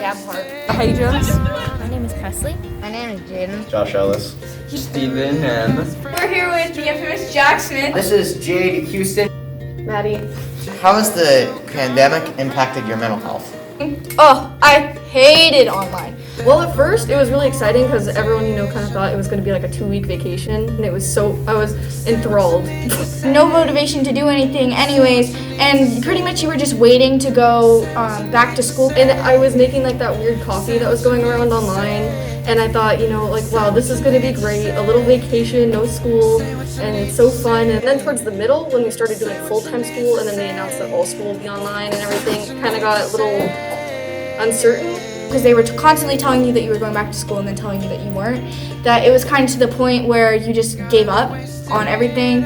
Gabhart. Heidi Jones. My name is Presley. My name is Jaden. Josh Ellis. Steven and We're here with the infamous Jack Smith. This is Jade Houston. Maddie. How has the pandemic impacted your mental health? Oh, I hated online. Well, at first it was really exciting because everyone, kind of thought it was going to be like a 2-week vacation, and I was enthralled. No motivation to do anything anyways, and pretty much you were just waiting to go back to school. And I was making like that weird coffee that was going around online, and I thought, wow, this is going to be great. A little vacation, no school, and it's so fun. And then towards the middle, when we started doing full-time school, and then they announced that all school would be online and everything, it kind of got a little uncertain. Because they were constantly telling you that you were going back to school and then telling you that you weren't, that it was kind of to the point where you just gave up on everything.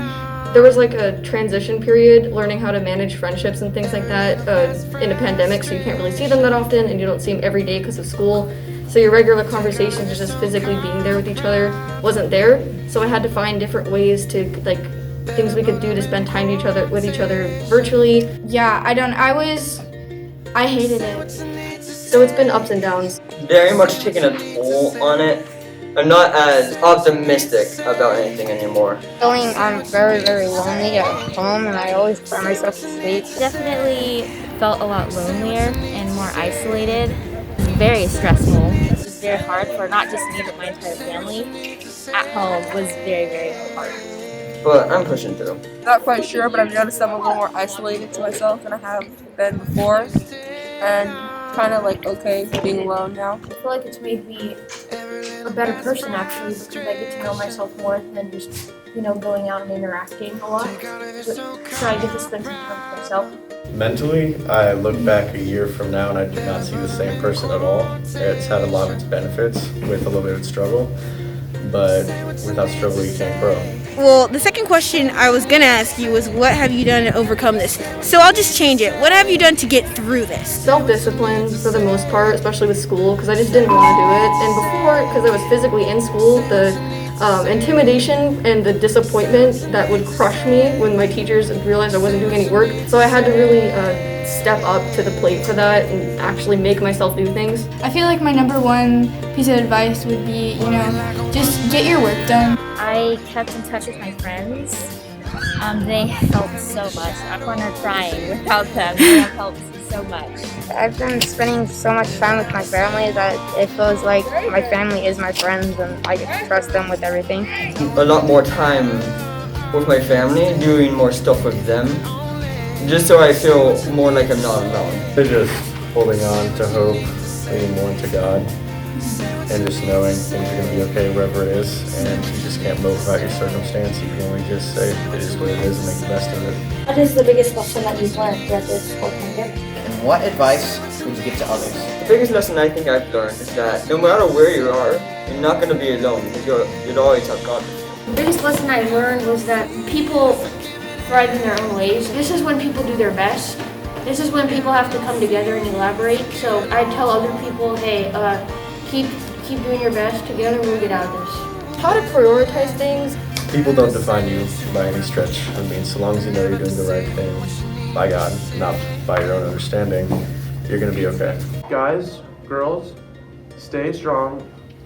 There was like a transition period, learning how to manage friendships and things like that in a pandemic, so you can't really see them that often, and you don't see them every day because of school. So your regular conversations, just physically being there with each other, wasn't there. So I had to find different ways to, things we could do to spend time with each other virtually. Yeah, I hated it. So it's been ups and downs. very much taken a toll on it. I'm not as optimistic about anything anymore. Feeling very, very lonely at home, and I always cry myself to sleep. Definitely felt a lot lonelier and more isolated. It was very stressful. It was very hard for not just me but my entire family. At home was very, very hard. But I'm pushing through. Not quite sure, but I've noticed I'm a little more isolated to myself than I have been before. And kind of okay being alone now. I feel like it's made me a better person actually, because I get to know myself more than just going out and interacting a lot. So I get to spend some time with myself. Mentally, I look back a year from now and I do not see the same person at all. It's had a lot of its benefits with a little bit of struggle, but without struggle you can't grow. Well, the second question I was going to ask you was, what have you done to overcome this? So I'll just change it. What have you done to get through this? Self-discipline for the most part, especially with school, because I just didn't want to do it. And before, because I was physically in school, the intimidation and the disappointment that would crush me when my teachers realized I wasn't doing any work. So I had to really step up to the plate for that and actually make myself do things. I feel like my number one piece of advice would be, just get your work done. I kept in touch with my friends. They helped so much. I'm gonna crying without them. They have helped so much. I've been spending so much time with my family that it feels like my family is my friends, and I get to trust them with everything. A lot more time with my family, doing more stuff with them, just so I feel more like I'm not alone. They're just holding on to hope, leaning more into God, and just knowing things are going to be okay wherever it is, and you just can't mope about your circumstance. You can only just say it is what it is and make the best of it. What is the biggest lesson that you've learned throughout this whole pandemic? And what advice would you give to others? The biggest lesson I think I've learned is that no matter where you are, you're not going to be alone. You'd always have God. The biggest lesson I learned was that people thrive in their own ways. This is when people do their best. This is when people have to come together and elaborate. So I tell other people, hey, keep doing your best. Together we'll get out of this. How to prioritize things. People don't define you by any stretch. I mean, so long as you know you're doing the right thing by God, not by your own understanding, you're going to be okay. Guys, girls, stay strong.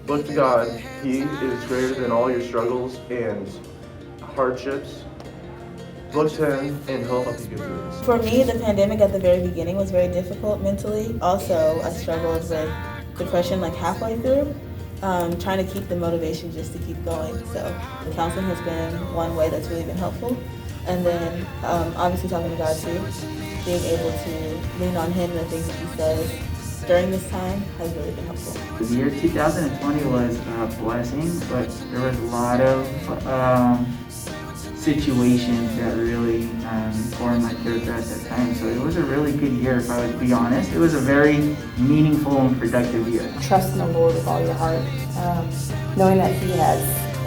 Look to God. He is greater than all your struggles and hardships. Look to Him, and He'll help you get through this. For me, the pandemic at the very beginning was very difficult mentally. Also, I struggled with depression halfway through, trying to keep the motivation just to keep going. So the counseling has been one way that's really been helpful. And then obviously talking to God too, being able to lean on Him and the things that He says during this time has really been helpful. The year 2020 was a blessing, but there was a lot of situations that really formed my character at that time. So it was a really good year, if I would be honest. It was a very meaningful and productive year. Trust in the Lord with all your heart, knowing that He has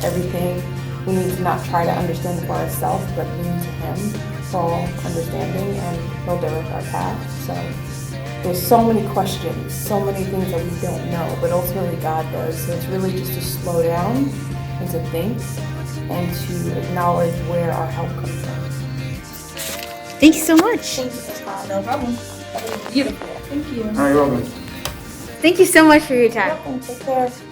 everything. We need to not try to understand it for ourselves, but lean to Him for all understanding, and He'll direct our path. So there's so many questions, so many things that we don't know, but ultimately God does. So it's really just to slow down and to think and to acknowledge where our help comes from. Thank you so much. Thank you, Scott. No problem. Beautiful. Thank you. All right, you're welcome. Thank you so much for your time. Welcome. Take care.